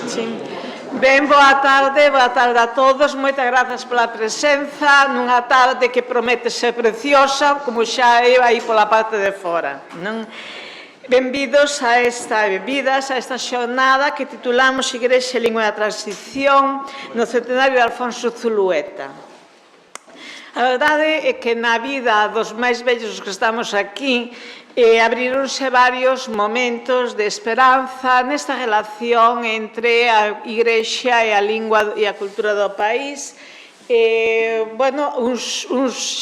Sí. Ben, boa tarde a todos. Moitas grazas pola presenza nunha tarde que promete ser preciosa, como xa é aí pola parte de fora, non? Benvidos a esta xornada que titulamos Igrexa e Lingua da Transición no centenario de Alfonso Zulueta. A verdade é que na vida dos máis vellos que estamos aquí abríronse varios momentos de esperanza nesta relación entre a Igrexa e a lingua e a cultura do país. Uns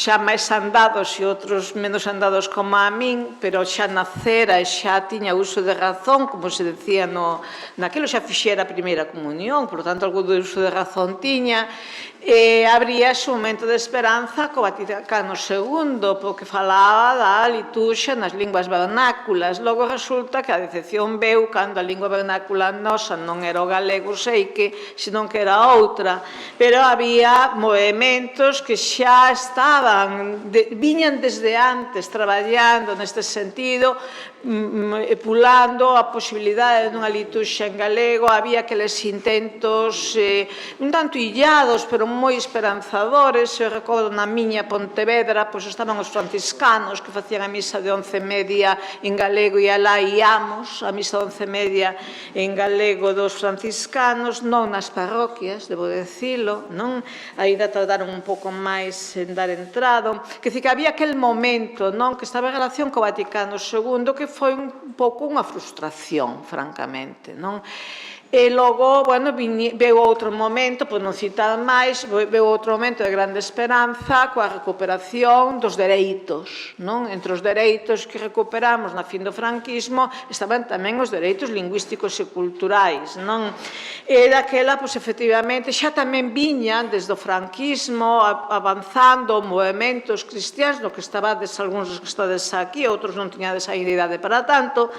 xa máis andados e outros menos andados como a min, pero xa nacera e xa tiña uso de razón, como se decía naquilo, xa fixera a primeira comunión, por tanto, algo de uso de razón tiña. Abríase un momento de esperanza co Vaticano II, porque falaba da liturxia nas linguas vernáculas. Logo resulta que a decepción veu cando a lingua vernácula nosa non era o galego seique, senón que era outra. Pero había movementos que xa viñan desde antes traballando neste sentido, pulando a posibilidade dunha liturxia en galego. Había aqueles intentos un tanto illados, pero moi esperanzadores. Eu recordo na miña Pontevedra, pois estaban os franciscanos que facían a misa de 11:30 en galego e alá íamos, a misa de 11:30 en galego dos franciscanos, non nas parroquias, debo decilo, non? Ainda tardaron un pouco máis en dar entrado. Que dicir que había aquel momento, non, que estaba en relación co Vaticano II, que foi un pouco unha frustración, francamente, non? E logo, veu outro momento, por non citar máis, veu outro momento de grande esperanza coa recuperación dos dereitos, non? Entre os dereitos que recuperamos na fin do franquismo estaban tamén os dereitos lingüísticos e culturais, non? E daquela, pois, efectivamente, xa tamén viñan desde o franquismo avanzando movementos cristiáns, no que estabades algúns dos que estades aquí, outros non tiñades a idade para tanto,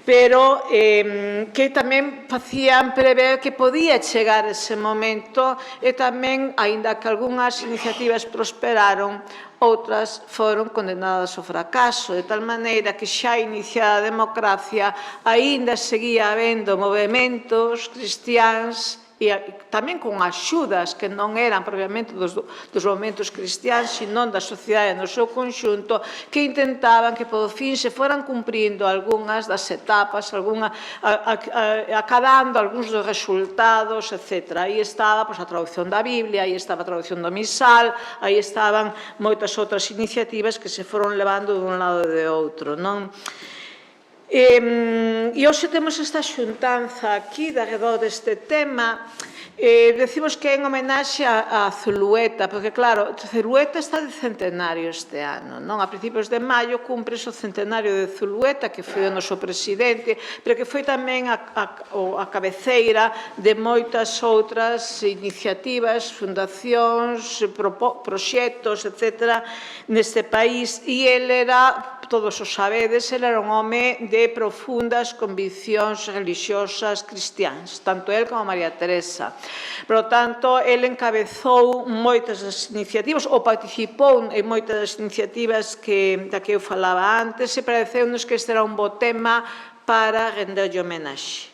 pero que tamén facían prever que podía chegar ese momento e tamén, aínda que algunhas iniciativas prosperaron, outras foron condenadas ao fracaso, de tal maneira que xa iniciada a democracia aínda seguía habendo movementos cristiáns e tamén con axudas que non eran propiamente dos movementos cristiáns, sino da sociedade no seu conxunto, que intentaban que por fin se foran cumprindo algunhas das etapas, acadando algúns dos resultados, etc. Aí estaba a traducción da Biblia, aí estaba a traducción do misal, aí estaban moitas outras iniciativas que se foron levando dun lado e de outro, non? E hoxe temos esta xuntanza aquí de arredor deste tema. Decimos que é en homenaxe a Zulueta, porque claro, Zulueta está de centenario este ano, non? A principios de maio cumpre o centenario de Zulueta, que foi o noso presidente, pero que foi tamén a cabeceira de moitas outras iniciativas, fundacións, proxectos, etc. neste país, e ele era, todos o sabedes, ele era un home de profundas conviccións religiosas cristiáns, tanto el como María Teresa. Por tanto, ele encabezou moitas das iniciativas, ou participou en moitas das iniciativas da que eu falaba antes, e pareceu-nos que este era un bo tema para renderlle homenaxe.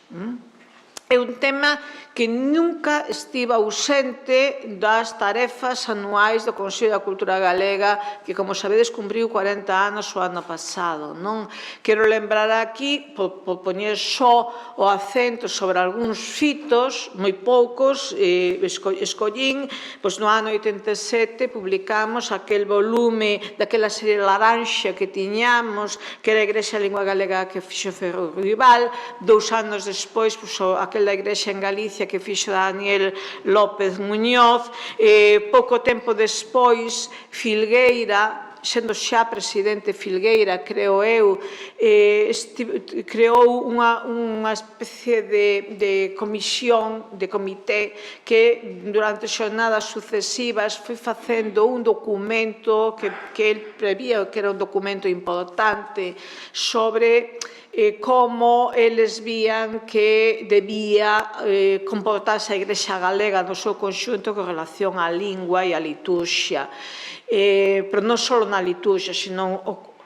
É un tema que nunca estivo ausente das tarefas anuais do Consello da Cultura Galega, que, como sabedes, cumpriu 40 anos o ano pasado, non? Quero lembrar aquí, por poñer só o acento sobre algúns fitos, moi poucos, escollín, pois no ano 87 publicamos aquel volume daquela serie laranxa que tiñamos, que era a Igrexa e Lingua Galega que fixo Ferro Rival. 2 anos despois, aquel da Igrexa en Galicia que fixo Daniel López Muñoz. Pouco tempo despois, Filgueira, sendo xa presidente Filgueira, creo eu, creou unha especie de comisión, de comité, que durante xornadas sucesivas foi facendo un documento que el prevía que era un documento importante sobre como eles vían que debía comportarse a Igrexa Galega no seu conxunto con relación á lingua e á liturxia. Pero non só na liturxia, senón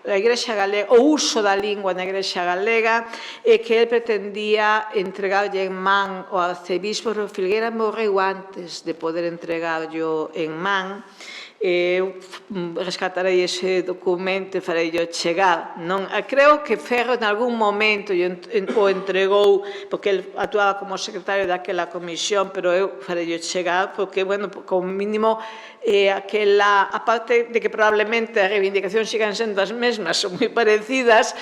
a Igrexa Galega, o uso da lingua na Igrexa Galega, e que ele pretendía entregarlle en man ao arcebispo, pero Filgueira morreu antes de poder entregarlo en man. Eu rescatarei ese documento e farei-o chegar. Creo que Ferro en algún momento o entregou, porque ele actuaba como secretario daquela comisión, pero eu farei-o chegar, porque, bueno, como mínimo, aparte de que probablemente as reivindicacións sigan sendo as mesmas, son moi parecidas,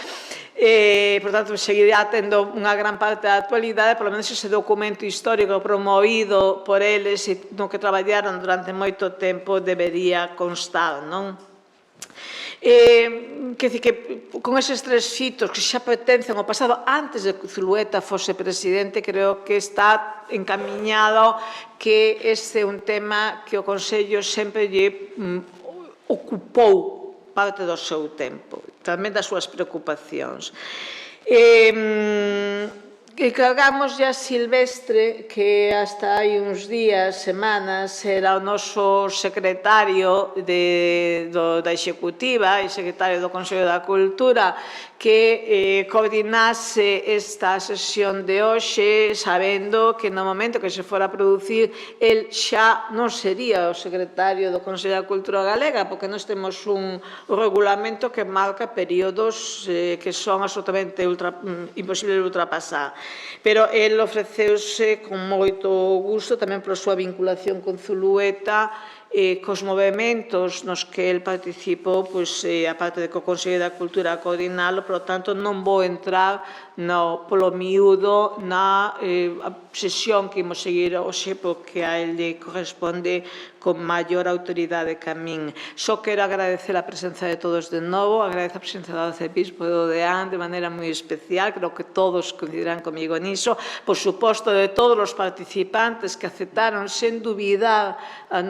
por tanto, seguirá tendo unha gran parte da actualidade, polo menos ese documento histórico promovido por eles e no que traballaron durante moito tempo debería constar, non? Quer dizer que con eses tres fitos que xa pertencen ao pasado, antes de que Zulueta fose presidente, creo que está encamiñado que este é un tema que o Consello sempre lle ocupou parte do seu tempo, tamén das súas preocupacións. Encargamos a Silvestre, que hasta hai uns días, semanas, era o noso secretario da Executiva e secretario do Consello da Cultura, que coordinase esta sesión de hoxe, sabendo que no momento que se fora a producir, el xa non sería o secretario do Consello da Cultura Galega, porque nós temos un regulamento que marca períodos que son absolutamente imposibles de ultrapasar. Pero el ofreceuse con moito gusto, tamén pola súa vinculación con Zulueta, cos movementos nos que el participou, a parte de que o Consello da Cultura a coordinalo, por tanto, non vou entrar polo miúdo na sesión que imos seguir hoxe, porque a ele corresponde con maior autoridade que a min. Só quero agradecer a presenza de todos de novo, agradecer a presenza do arcebispo e do deán de maneira moi especial, creo que todos coincidirán comigo niso, por suposto de todos os participantes que aceptaron sen dubidar o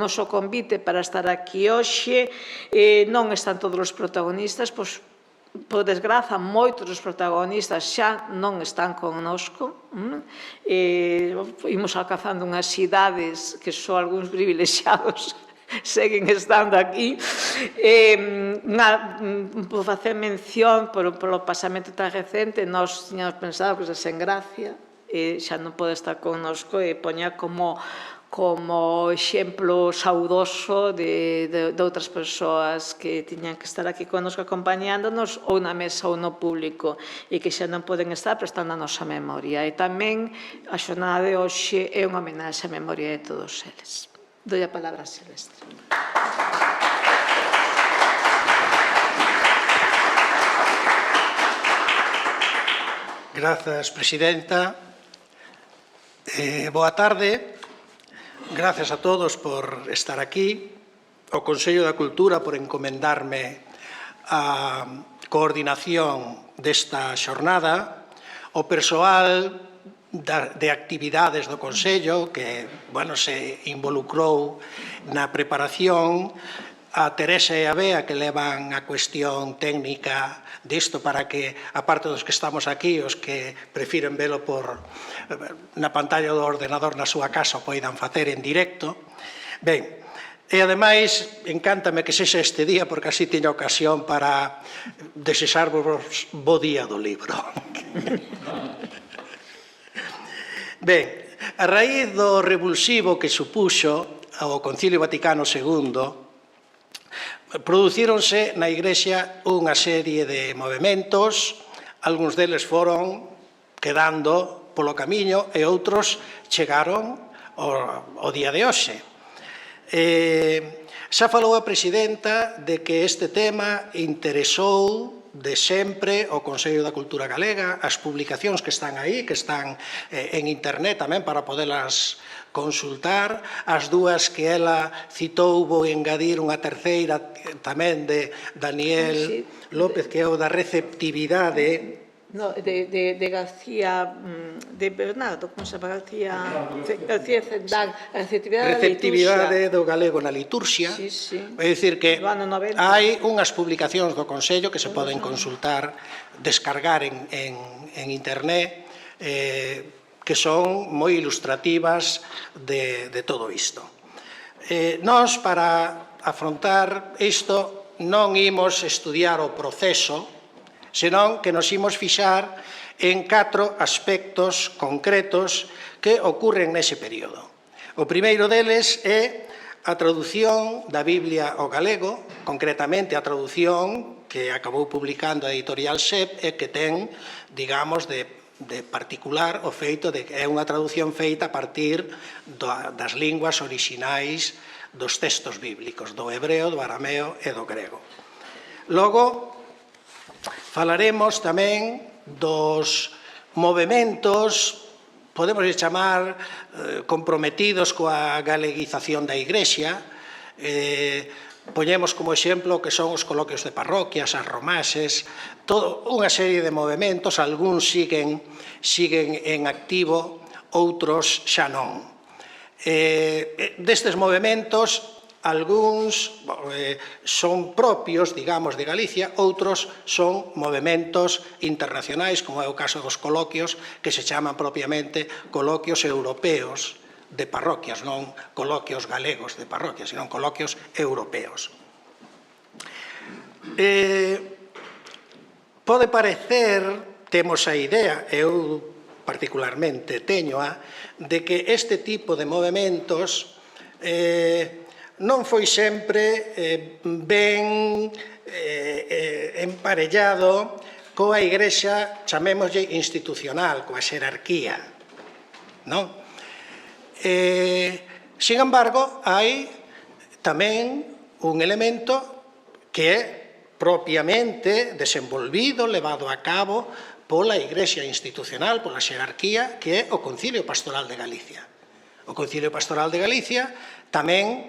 noso convite para estar aquí hoxe. Non están todos os protagonistas, por desgraza, moitos dos protagonistas xa non están connosco. Imos alcanzando unhas idades que só algúns privilexiados seguen estando aquí. Por facer mención polo pasamento tan recente, nós tiñamos pensado que sen gracia, xa non pode estar connosco, e poña como exemplo saudoso de outras persoas que tiñan que estar aquí connosco acompañándonos ou na mesa ou no público e que xa non poden estar, pero están na nosa memoria. E tamén a xornada de hoxe é unha homenaxe á memoria de todos eles. Doi a palabra a Silvestre. Grazas, presidenta. Boa tarde. Grazas a todos por estar aquí, ao Consello da Cultura por encomendarme a coordinación desta xornada, ao persoal de actividades do Consello que se involucrou na preparación, a Teresa e a Bea que levan a cuestión técnica disto para que, aparte dos que estamos aquí, os que prefiren velo na pantalla do ordenador na súa casa o poidan facer en directo. Ben, e ademais, encántame que sexa este día porque así teño ocasión para desexarvos bo día do libro. Ben, a raíz do revulsivo que supuxo o Concilio Vaticano II, producíronse na Igrexa unha serie de movementos, algúns deles foron quedando polo camiño e outros chegaron ao día de hoxe. Xa falou a presidenta de que este tema interesou de sempre o Consello da Cultura Galega, as publicacións que están aí, que están en internet tamén para podelas consultar, as dúas que ela citou, vou engadir unha terceira tamén de Daniel López, que é o da receptividade. No, de García, de Bernardo, como se chama? García Cendán, a receptividade do galego na liturxia. É dicir que hai unhas publicacións do Consello que se poden consultar, descargar en internet, que son moi ilustrativas de todo isto. Nós, para afrontar isto, non imos estudiar o proceso, senón que nos imos fixar en 4 aspectos concretos que ocurren nese período. O primeiro deles é a tradución da Biblia ao galego, concretamente a traducción que acabou publicando a editorial SEP e que ten, digamos, de particular o feito de que é unha traducción feita a partir das linguas orixinais dos textos bíblicos, do hebreo, do arameo e do grego. Logo, falaremos tamén dos movementos, podemos chamar comprometidos coa galeguización da Igrexa. Poñemos como exemplo que son os coloquios de parroquias, as romases, toda unha serie de movementos, algúns siguen en activo, outros xa non. Destes movementos, algúns son propios, digamos, de Galicia, outros son movementos internacionais, como é o caso dos coloquios, que se chaman propiamente coloquios europeos de parroquias, non coloquios galegos de parroquias, senón coloquios europeos. Pode parecer, temos a idea, eu particularmente teñoa, de que este tipo de movementos non foi sempre ben emparellado coa Igrexa, chamémoslle institucional, coa xerarquía, non? Sin embargo, hai tamén un elemento que é propiamente desenvolvido, levado a cabo pola Igrexa institucional, pola xerarquía, que é o Concilio Pastoral de Galicia. O Concilio Pastoral de Galicia tamén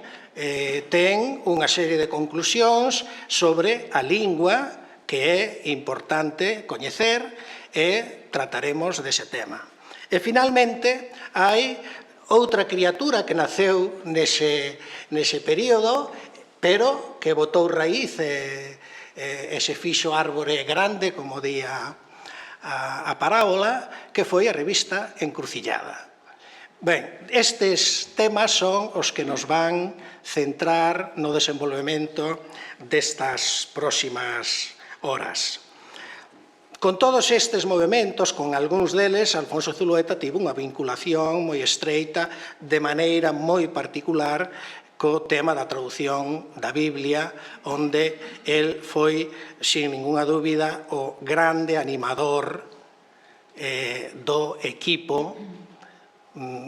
ten unha serie de conclusións sobre a lingua que é importante coñecer e trataremos dese tema. E, finalmente, hai outra criatura que naceu nese período, pero que botou raíz e se fixo árbore grande, como di a parábola, que foi a revista Encrucillada. Ben, estes temas son os que nos van centrar no desenvolvemento destas próximas horas. Con todos estes movementos, con algúns deles, Alfonso Zulueta tivo unha vinculación moi estreita, de maneira moi particular, co tema da traducción da Biblia, onde el foi, sin ninguna dúbida, o grande animador do equipo,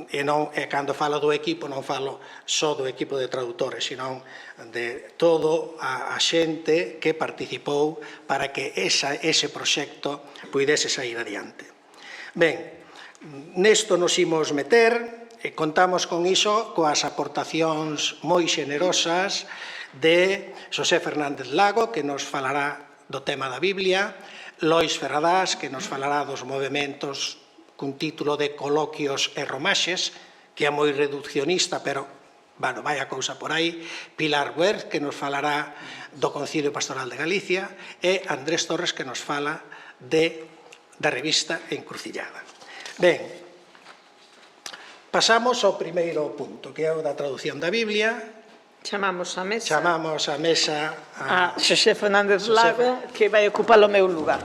e cando falo do equipo non falo só do equipo de tradutores, senón de todo a xente que participou para que ese proxecto puidese sair adiante. Ben, nesto nos imos meter. Contamos con iso, coas aportacións moi xenerosas de Xosé Fernández Lago, que nos falará do tema da Biblia, Lois Ferradás, que nos falará dos movementos cun título de Coloquios e Romaxes, que é moi reduccionista, pero, bueno, vai a cousa por aí, Pilar Huerz, que nos falará do Concilio Pastoral de Galicia, e Andrés Torres, que nos fala da revista Encrucillada. Ben, pasamos ao primeiro punto, que é o da traducción da Biblia. Chamamos a mesa a Xosé Fernández Lago, que vai ocupar o meu lugar.